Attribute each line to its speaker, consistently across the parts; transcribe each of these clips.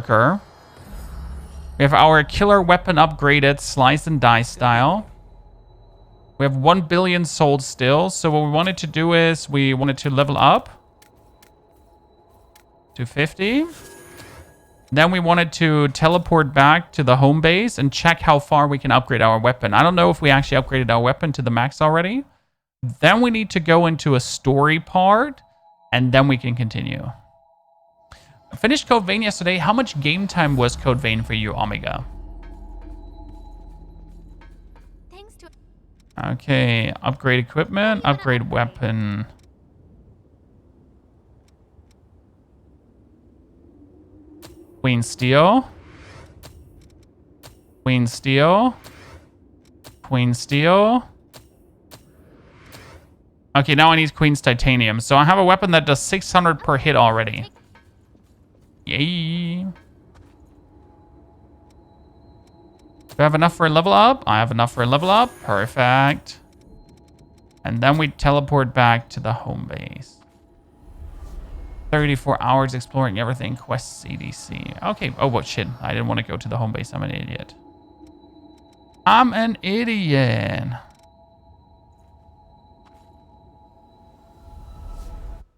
Speaker 1: Berserker. We have our killer weapon upgraded, slice and dice style. We have 1 billion souls still. So what we wanted to do is we wanted to level up to 50. Then we wanted to teleport back to the home base and check how far we can upgrade our weapon. I don't know if we actually upgraded our weapon to the max already. Then we need to go into a story part, and then we can continue. I finished Code Vein yesterday. How much game time was Code Vein for you, Omega? Okay, upgrade equipment, upgrade weapon. Queen Steel. Queen Steel. Queen Steel. Okay, now I need Queen's Titanium. So I have a weapon that does 600 per hit already. Yay. Do I have enough for a level up? I have enough for a level up. Perfect. And then we teleport back to the home base. 34 hours exploring everything. Quest CDC. Okay. Oh, what shit. I didn't want to go to the home base. I'm an idiot. I'm an idiot.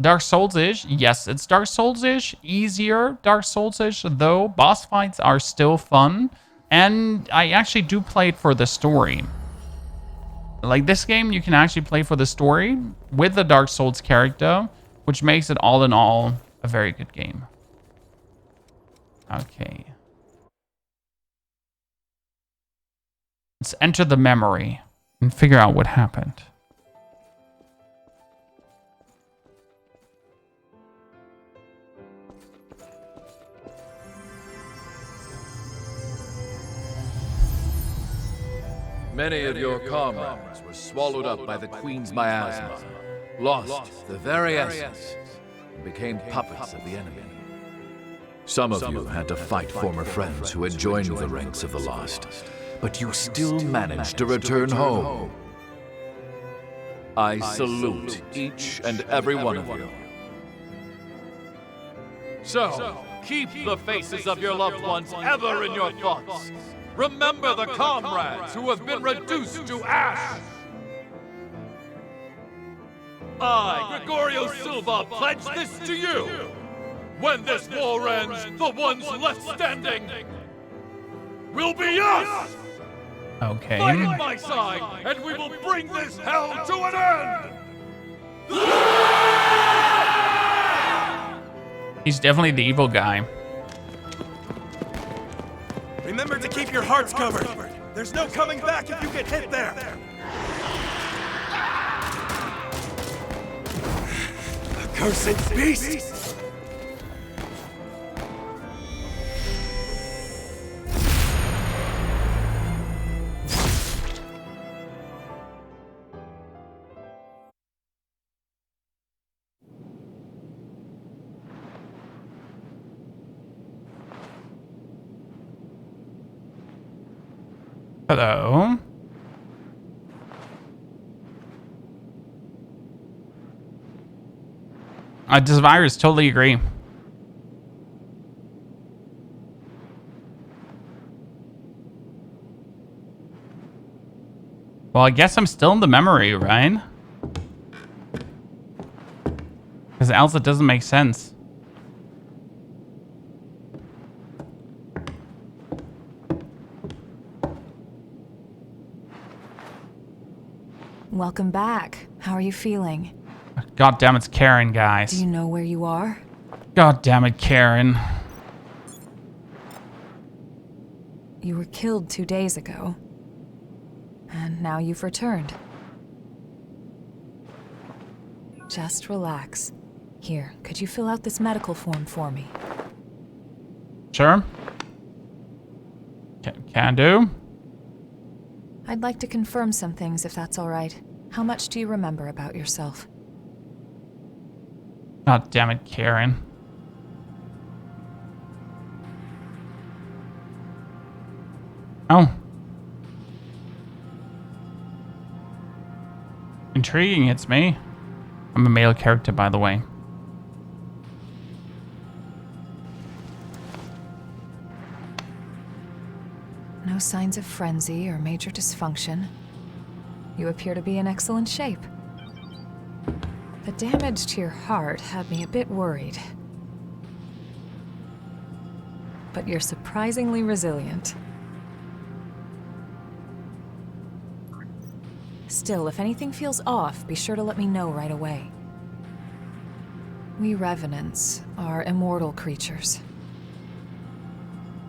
Speaker 1: Dark Souls-ish. Yes, it's Dark Souls-ish. Easier Dark Souls-ish, though. Boss fights are still fun. And I actually do play it for the story. Like this game, you can actually play for the story with the Dark Souls character, which makes it all in all a very good game. Okay. Let's enter the memory and figure out what happened.
Speaker 2: Many of your comrades were swallowed up by the Queen's miasma, lost the very essence, and became puppets of the enemy. Some of you had to fight former friends who had joined the ranks of the lost, but you still managed to return home. I salute each and every one of you. So, keep the faces of your loved ones ever in your thoughts. Remember the comrades who have been reduced to ash! I, Gregorio Silva, pledge this to you! When this war ends, the ones left standing will be us!
Speaker 1: Okay.
Speaker 2: Fight at my side, and we will bring this hell to an end!
Speaker 1: He's definitely the evil guy.
Speaker 3: Remember to keep your hearts covered. There's no coming back if you get hit there. Accursed beast!
Speaker 1: Hello. Desvirus, totally agree. Well, I guess I'm still in the memory, right? Because else it doesn't make sense.
Speaker 4: Welcome back. How are you feeling?
Speaker 1: God damn, it's Karen, guys.
Speaker 4: Do you know where you are?
Speaker 1: God damn it, Karen.
Speaker 4: You were killed 2 days ago. And now you've returned. Just relax. Here, could you fill out this medical form for me?
Speaker 1: Sure. Can do.
Speaker 4: I'd like to confirm some things, if that's all right. How much do you remember about yourself?
Speaker 1: God damn it, Karen. Oh. Intriguing, it's me. I'm a male character, by the way.
Speaker 4: No signs of frenzy or major dysfunction. You appear to be in excellent shape. The damage to your heart had me a bit worried. But you're surprisingly resilient. Still, if anything feels off, be sure to let me know right away. We Revenants are immortal creatures.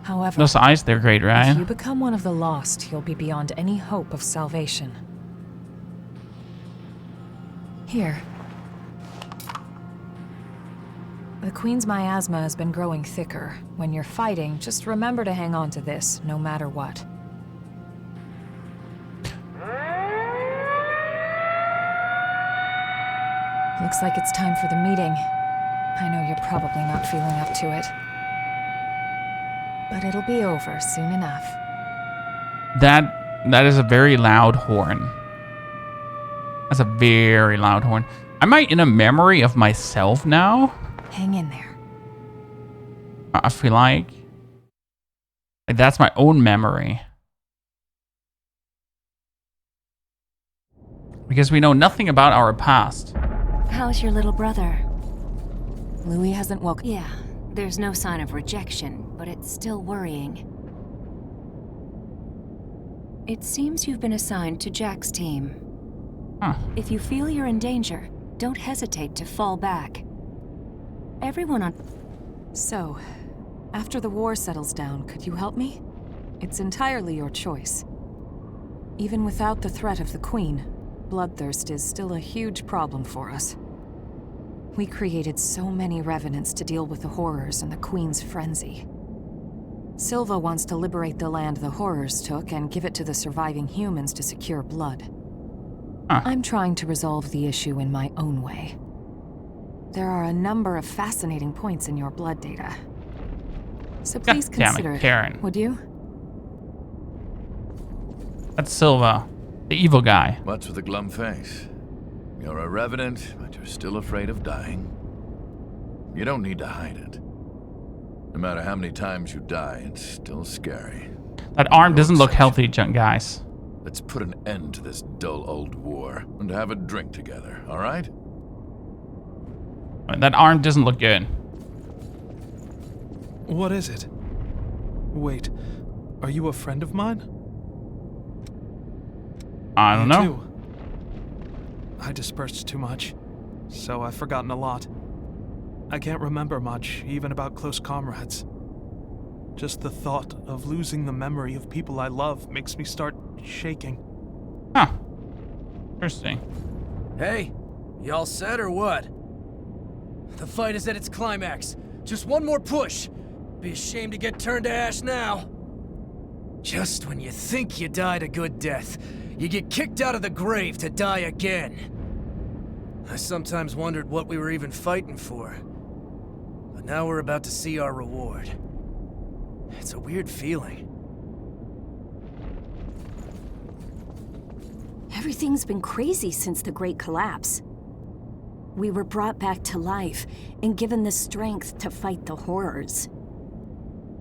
Speaker 4: However,
Speaker 1: Those eyes, they're great,
Speaker 4: if
Speaker 1: right?
Speaker 4: you become one of the lost, you'll be beyond any hope of salvation. Here. The Queen's miasma has been growing thicker. When you're fighting, just remember to hang on to this, no matter what. Looks like it's time for the meeting. I know you're probably not feeling up to it. But it'll be over soon enough.
Speaker 1: That is a very loud horn. That's a very loud horn. Am I in a memory of myself now?
Speaker 4: Hang in there.
Speaker 1: I feel like that's my own memory. Because we know nothing about our past.
Speaker 5: How's your little brother?
Speaker 4: Louis hasn't woken.
Speaker 5: Yeah, there's no sign of rejection, but it's still worrying. It seems you've been assigned to Jack's team.
Speaker 1: Huh.
Speaker 5: If you feel you're in danger, don't hesitate to fall back. Everyone on...
Speaker 4: So, after the war settles down, could you help me? It's entirely your choice. Even without the threat of the Queen, bloodthirst is still a huge problem for us. We created so many Revenants to deal with the horrors and the Queen's frenzy. Silva wants to liberate the land the horrors took and give it to the surviving humans to secure blood.
Speaker 1: Huh.
Speaker 4: I'm trying to resolve the issue in my own way. There are a number of fascinating points in your blood data. So please
Speaker 1: God damn
Speaker 4: consider
Speaker 1: it, Karen.
Speaker 4: would you?
Speaker 1: That's Silva, the evil guy.
Speaker 2: What's with a glum face? You're a revenant, but you're still afraid of dying. You don't need to hide it. No matter how many times you die, it's still scary.
Speaker 1: That arm doesn't look healthy, guys.
Speaker 2: Let's put an end to this dull old war and have a drink together, all right?
Speaker 1: That arm doesn't look good.
Speaker 3: What is it? Wait, are you a friend of mine?
Speaker 1: I don't know.
Speaker 3: Too. I dispersed too much, so I've forgotten a lot. I can't remember much, even about close comrades. Just the thought of losing the memory of people I love makes me start shaking.
Speaker 1: Huh. Interesting.
Speaker 6: Hey, you all set or what? The fight is at its climax. Just one more push. Be ashamed to get turned to ash now. Just when you think you died a good death, you get kicked out of the grave to die again. I sometimes wondered what we were even fighting for. But now we're about to see our reward. It's a weird feeling.
Speaker 5: Everything's been crazy since the Great Collapse. We were brought back to life and given the strength to fight the horrors.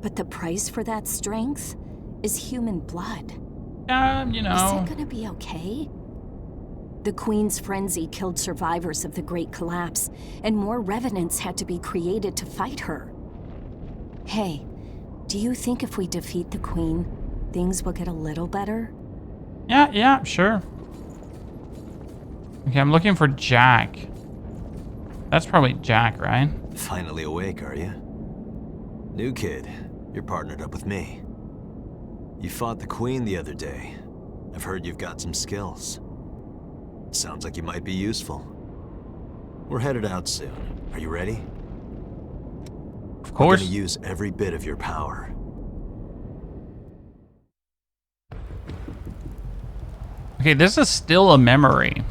Speaker 5: But the price for that strength is human blood.
Speaker 1: You know.
Speaker 5: Is it gonna be okay? The Queen's frenzy killed survivors of the Great Collapse, and more Revenants had to be created to fight her. Hey, do you think if we defeat the Queen, things will get a little better?
Speaker 1: Yeah, sure. Okay, I'm looking for Jack. That's probably Jack, right?
Speaker 7: Finally awake, are you? New kid, you're partnered up with me. You fought the Queen the other day. I've heard you've got some skills. Sounds like you might be useful. We're headed out soon. Are you ready?
Speaker 1: Of
Speaker 7: We're
Speaker 1: course.
Speaker 7: gonna use every bit of your power.
Speaker 1: Okay, this is still a memory.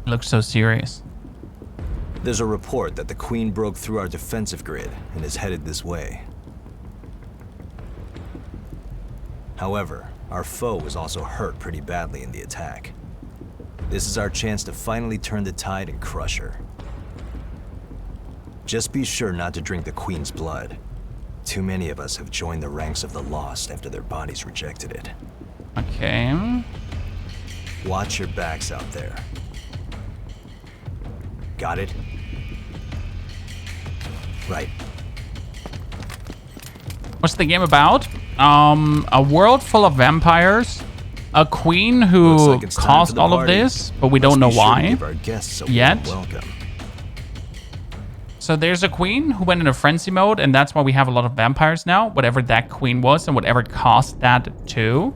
Speaker 1: It looks so serious.
Speaker 7: There's a report that the Queen broke through our defensive grid and is headed this way. However, our foe was also hurt pretty badly in the attack. This is our chance to finally turn the tide and crush her. Just be sure not to drink the Queen's blood. Too many of us have joined the ranks of the lost after their bodies rejected it.
Speaker 1: Okay.
Speaker 7: Watch your backs out there. Got it? Right.
Speaker 1: What's the game about? A world full of vampires, a queen who
Speaker 7: Looks like it's time
Speaker 1: caused
Speaker 7: for the
Speaker 1: all of
Speaker 7: party.
Speaker 1: this, but we
Speaker 7: Let's
Speaker 1: don't know
Speaker 7: be sure to
Speaker 1: why
Speaker 7: give our guests a warm
Speaker 1: yet.
Speaker 7: welcome.
Speaker 1: So there's a queen who went into frenzy mode, and that's why we have a lot of vampires now, whatever that queen was and whatever caused that too.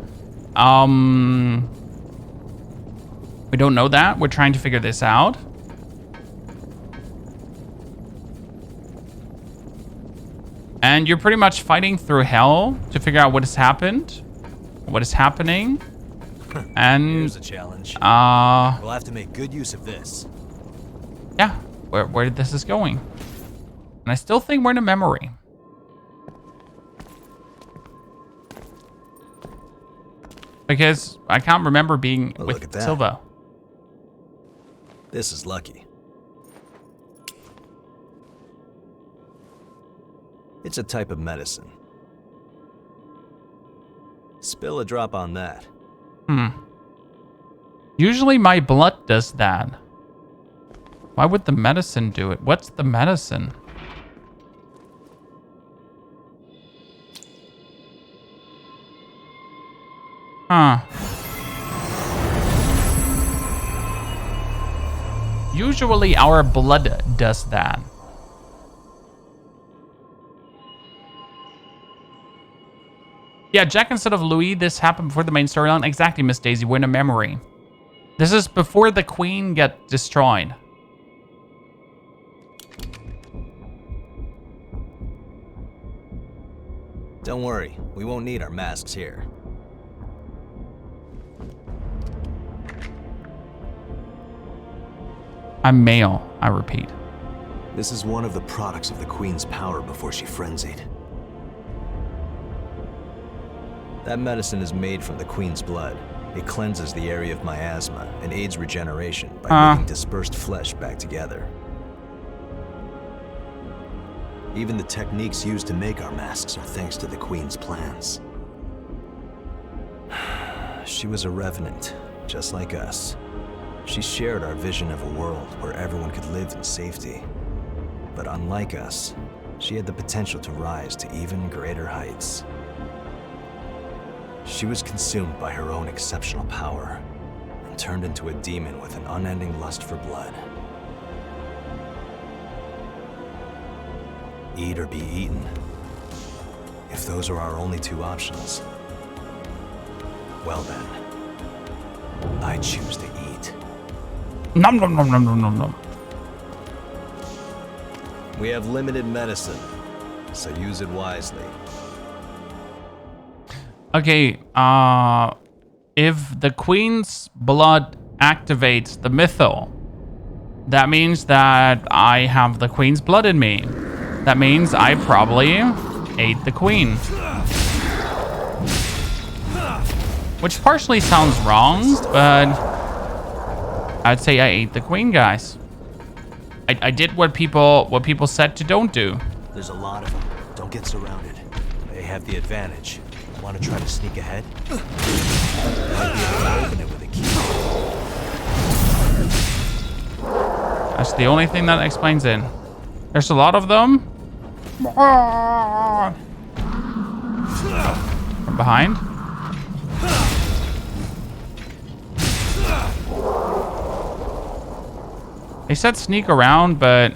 Speaker 1: We don't know that. We're trying to figure this out. And you're pretty much fighting through hell to figure out what has happened, what is happening. And
Speaker 7: Here's a challenge. We'll have to make good use of this.
Speaker 1: yeah, where this is going. And I still think we're in a memory. Because I can't remember being
Speaker 7: Well, look at
Speaker 1: with
Speaker 7: that.
Speaker 1: Silva.
Speaker 7: This is lucky. It's a type of medicine. Spill a drop on that.
Speaker 1: Usually my blood does that. Why would the medicine do it? What's the medicine? Huh. Usually our blood does that. Yeah, Jack instead of Louis, this happened before the main storyline. Exactly, Miss Daisy, we're in a memory. This is before the queen get destroyed.
Speaker 7: Don't worry, we won't need our masks here.
Speaker 1: I'm male, I repeat.
Speaker 7: This is one of the products of the Queen's power before she frenzied. That medicine is made from the Queen's blood. It cleanses the area of miasma and aids regeneration by linking dispersed flesh back together. Even the techniques used to make our masks are thanks to the Queen's plans. She was a revenant, just like us. She shared our vision of a world where everyone could live in safety. But unlike us, she had the potential to rise to even greater heights. She was consumed by her own exceptional power and turned into a demon with an unending lust for blood. Eat or be eaten. If those are our only two options, well then, I choose to eat.
Speaker 1: Nom nom nom nom nom nom nom.
Speaker 7: We have limited medicine, so use it wisely.
Speaker 1: Okay, if the queen's blood activates the mythal, that means that I have the queen's blood in me. That means I probably ate the queen. Which partially sounds wrong, but I'd say I ate the queen, guys. I did what people said to don't do.
Speaker 7: There's a lot of them. Don't get surrounded. They have the advantage. Want to try to sneak ahead? Might be able to open it with a key.
Speaker 1: That's the only thing that explains it. There's a lot of them. From behind. They said sneak around, but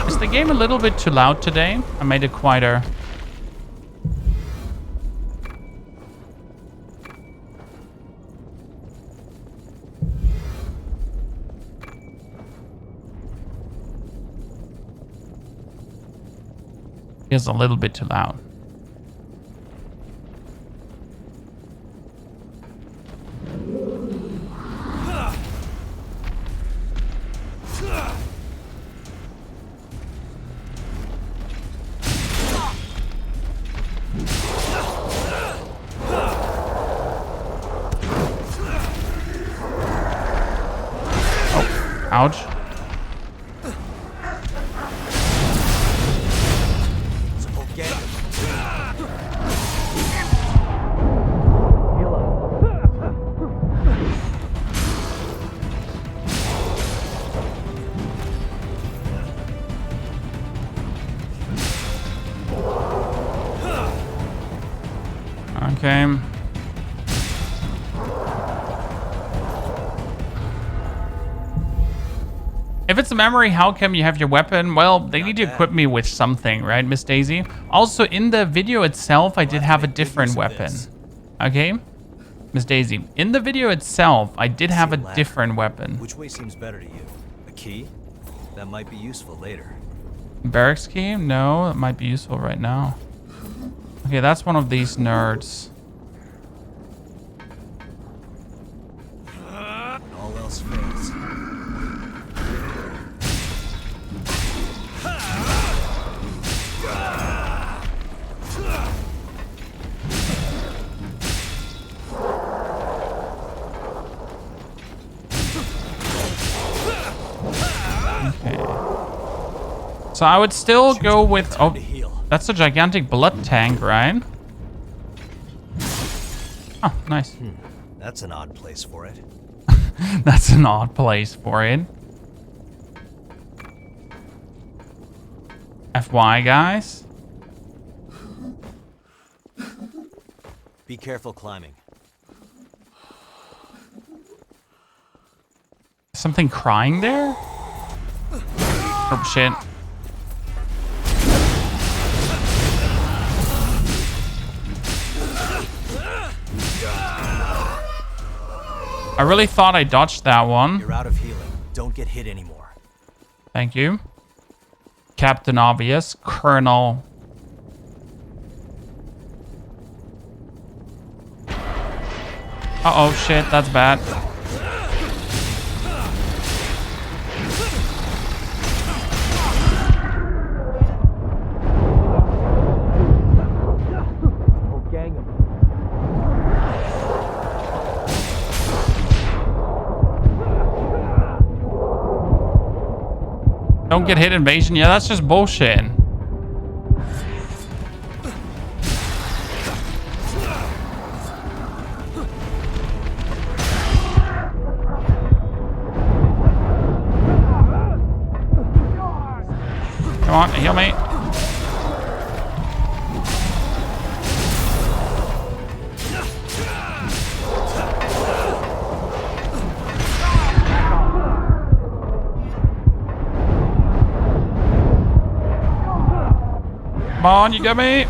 Speaker 1: is the game a little bit too loud today? I made it quieter. It's a little bit too loud. Ouch. Okay. If it's a memory, how come you have your weapon? Well, they need to equip me with something, right, Miss Daisy? Also, in the video itself, I did have a different weapon. Okay? Miss Daisy, in the video itself, I did have a different weapon.
Speaker 7: Which way seems better to you? A key? That might be useful later.
Speaker 1: Barracks key? No, that might be useful right now. Okay, that's one of these nerds.
Speaker 7: All else fails.
Speaker 1: So I would still go with... Oh, that's a gigantic blood tank, right? Oh, nice.
Speaker 7: That's an odd place for it.
Speaker 1: That's an odd place for it. FY, guys.
Speaker 7: Be careful climbing.
Speaker 1: Something crying there? Oh, shit. I really thought I dodged that one.
Speaker 7: You're out of healing. Don't get hit anymore.
Speaker 1: Thank you. Captain Obvious. Colonel. Uh-oh, shit. That's bad. Don't get hit invasion. Yeah, that's just bullshit. Come on, heal me. Come on, you got me.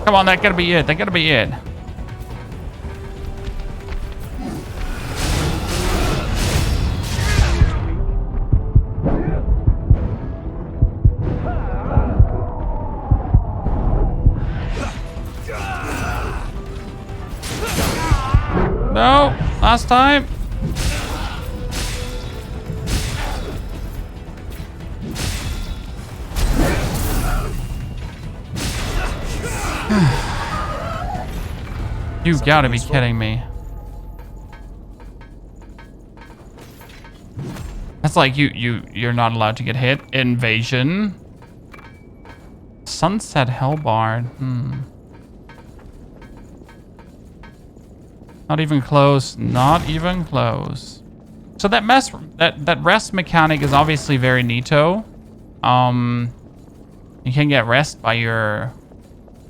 Speaker 1: Come on, that gotta be it. That gotta be it. No, last time. You gotta be kidding me. That's like you're not allowed to get hit. Invasion. Sunset Hellbard. Not even close. Not even close. So that rest mechanic is obviously very neato. You can get rest by your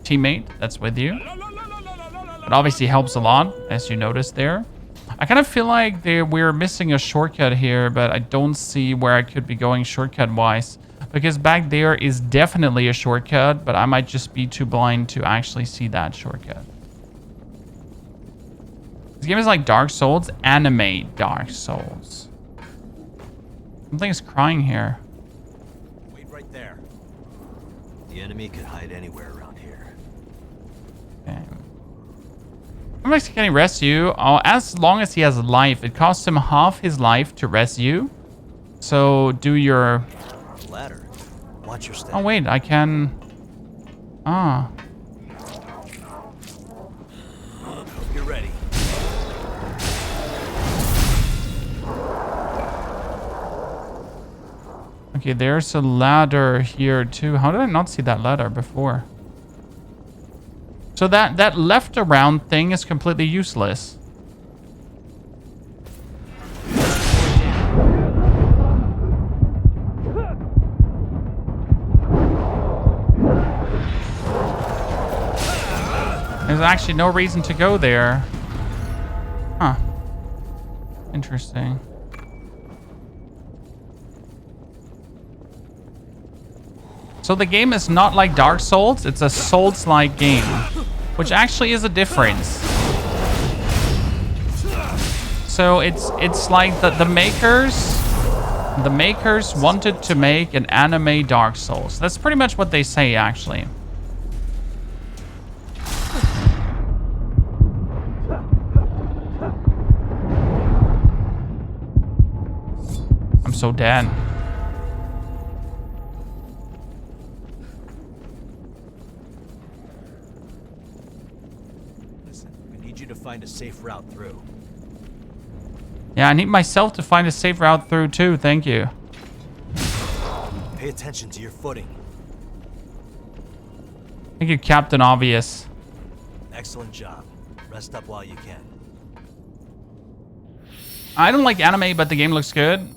Speaker 1: teammate that's with you. It obviously helps a lot, as you noticed there. I kind of feel like we're missing a shortcut here, but I don't see where I could be going shortcut-wise. Because back there is definitely a shortcut, but I might just be too blind to actually see that shortcut. This game is like Dark Souls, anime Dark Souls. Something is crying here.
Speaker 7: Wait right there. The enemy could hide anywhere around here.
Speaker 1: Okay. I'm actually getting rescue. Oh, as long as he has life. It costs him half his life to rescue. So do your...
Speaker 7: Ladder. Watch your step.
Speaker 1: Oh wait, I can... Ah. Okay, there's a ladder here too. How did I not see that ladder before? So that left around thing is completely useless. There's actually no reason to go there. Huh. Interesting. So the game is not like Dark Souls, it's a Souls-like game, which actually is a difference. So it's like the makers wanted to make an anime Dark Souls. That's pretty much what they say, actually. I'm so dead.
Speaker 7: To find a safe route through.
Speaker 1: Yeah, I need myself to find a safe route through too, thank you.
Speaker 7: Pay attention to your footing.
Speaker 1: Thank you, Captain Obvious.
Speaker 7: Excellent job. Rest up while you can.
Speaker 1: I don't like anime, but the game looks good.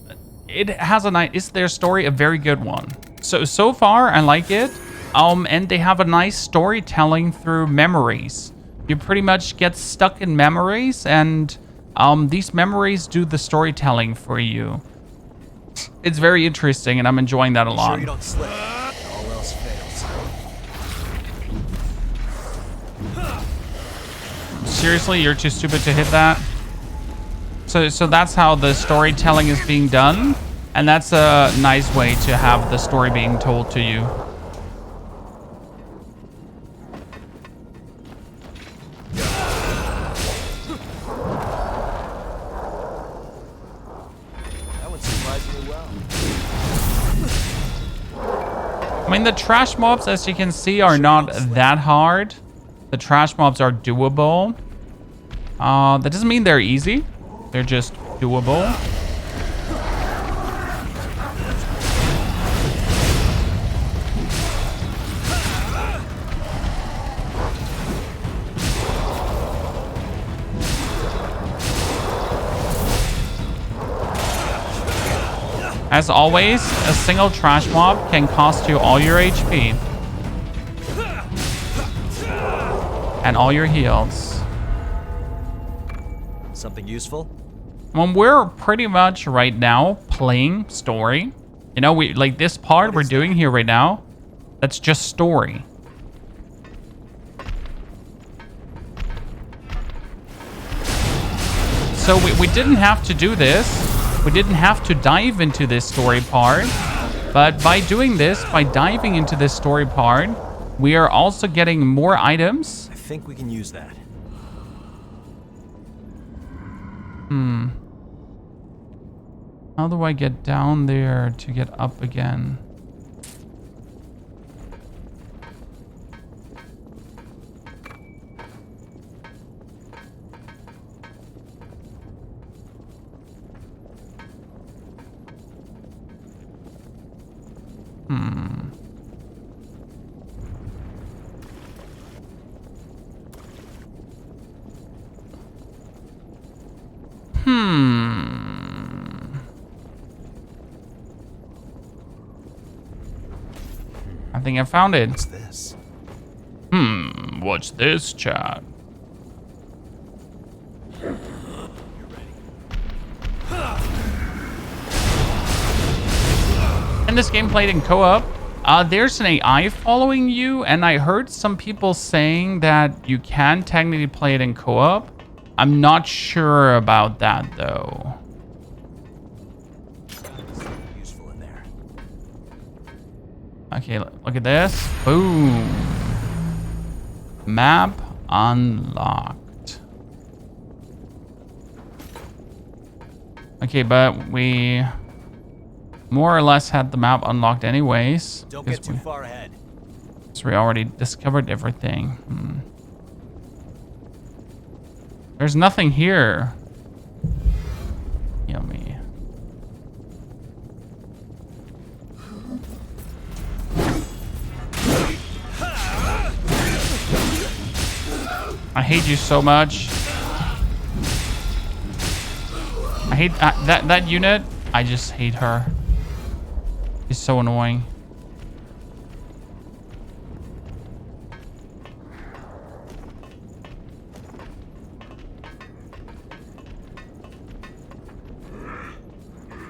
Speaker 1: It has a nice... Is their story a very good one? So far, I like it. And they have a nice storytelling through memories. You pretty much get stuck in memories, and these memories do the storytelling for you. It's very interesting, and I'm enjoying that a lot.
Speaker 7: Sure you don't slip. All else fails.
Speaker 1: Seriously, you're too stupid to hit that? So that's how the storytelling is being done, and that's a nice way to have the story being told to you. I mean, the trash mobs, as you can see, are not that hard. The trash mobs are doable. That doesn't mean they're easy. They're just doable. As always, a single trash mob can cost you all your HP. And all your heals.
Speaker 7: Something useful?
Speaker 1: When we're pretty much right now playing story. You know, we like this part we're doing here right now. That's just story. So we didn't have to do this. We didn't have to dive into this story part, but by doing this, by diving into this story part, we are also getting more items.
Speaker 7: I think we can use that.
Speaker 1: How do I get down there to get up again? I think I found it.
Speaker 7: What's this?
Speaker 1: What's this, chat? And this game played in co-op. There's an AI following you, and I heard some people saying that you can technically play it in co-op. I'm not sure about that, though.
Speaker 7: Useful in there.
Speaker 1: Okay, look at this. Boom. Map unlocked. Okay, but we more or less had the map unlocked anyways.
Speaker 7: Don't get too far ahead.
Speaker 1: So we already discovered everything. There's nothing here. Yummy. hate you so much. I hate that unit. I just hate her. She's so annoying.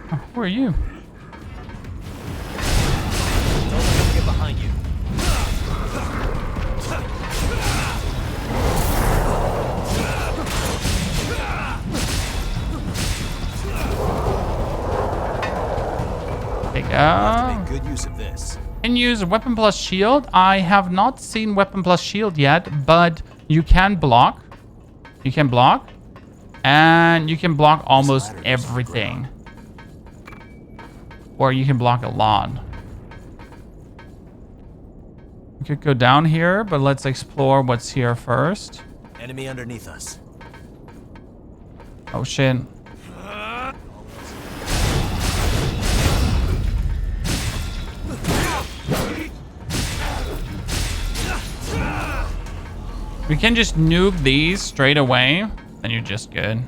Speaker 1: Oh, who are you?
Speaker 7: Don't let them get behind you.
Speaker 1: There you
Speaker 7: Have to
Speaker 1: go.
Speaker 7: make good use of this.
Speaker 1: Can use weapon plus shield. I have not seen weapon plus shield yet, but you can block. You can block. And you can block almost everything. Or you can block a lot. We could go down here, but let's explore what's here first.
Speaker 7: Enemy underneath us.
Speaker 1: Oh shit. We can just nuke these straight away, and you're just good.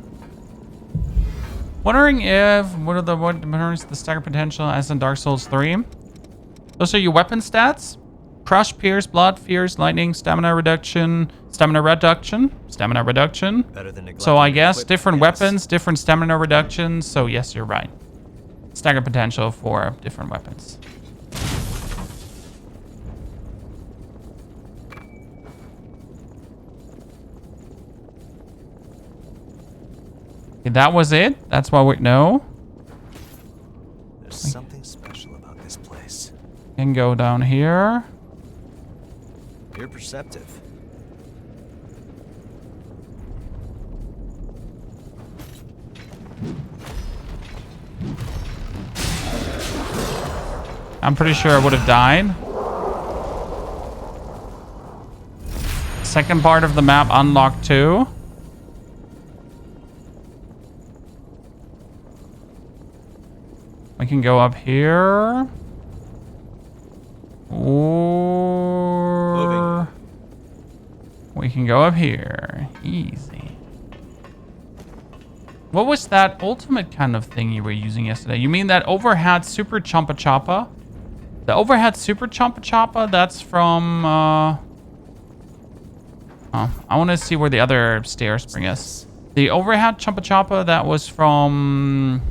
Speaker 1: Wondering if what is the stagger potential as in Dark Souls 3? Those are your weapon stats. Crush, pierce, blood, fierce, lightning, stamina reduction.
Speaker 7: Better than
Speaker 1: So I
Speaker 7: neglecting
Speaker 1: guess
Speaker 7: equipment,
Speaker 1: different
Speaker 7: yes.
Speaker 1: weapons, different stamina reductions. So yes, you're right. Stagger potential for different weapons. Okay, that was it. That's why we no.
Speaker 7: There's something special about this place.
Speaker 1: Can go down here.
Speaker 7: You're perceptive.
Speaker 1: I'm pretty sure I would have died. Second part of the map unlocked too. We can go up here. Or we can go up here. Easy. What was that ultimate kind of thing you were using yesterday? You mean that overhead super chompa choppa? The overhead super chompa choppa, that's from oh, I want to see where the other stairs bring us. The overhead chompa choppa, that was from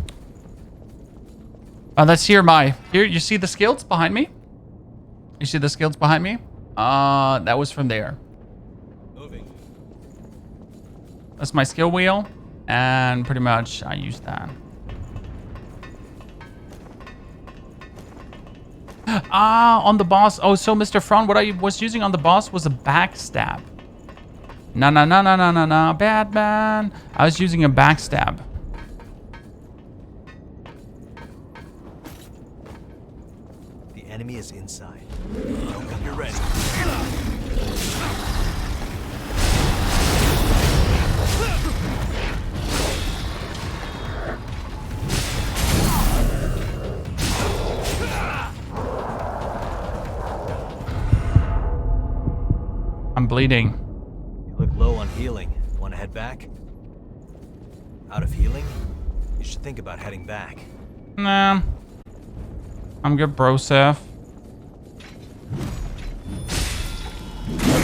Speaker 1: that's here you see the skills behind me? You see the skills behind me? That was from there.
Speaker 7: Moving.
Speaker 1: That's my skill wheel, and pretty much I use that. On the boss. Oh, so Mr. Fron, what I was using on the boss was a backstab. No, bad man. I was using a backstab.
Speaker 7: The enemy is inside. You're ready.
Speaker 1: I'm bleeding.
Speaker 7: You look low on healing. Want to head back? Out of healing? You should think about heading back.
Speaker 1: Nah. I'm good, bro, Seth.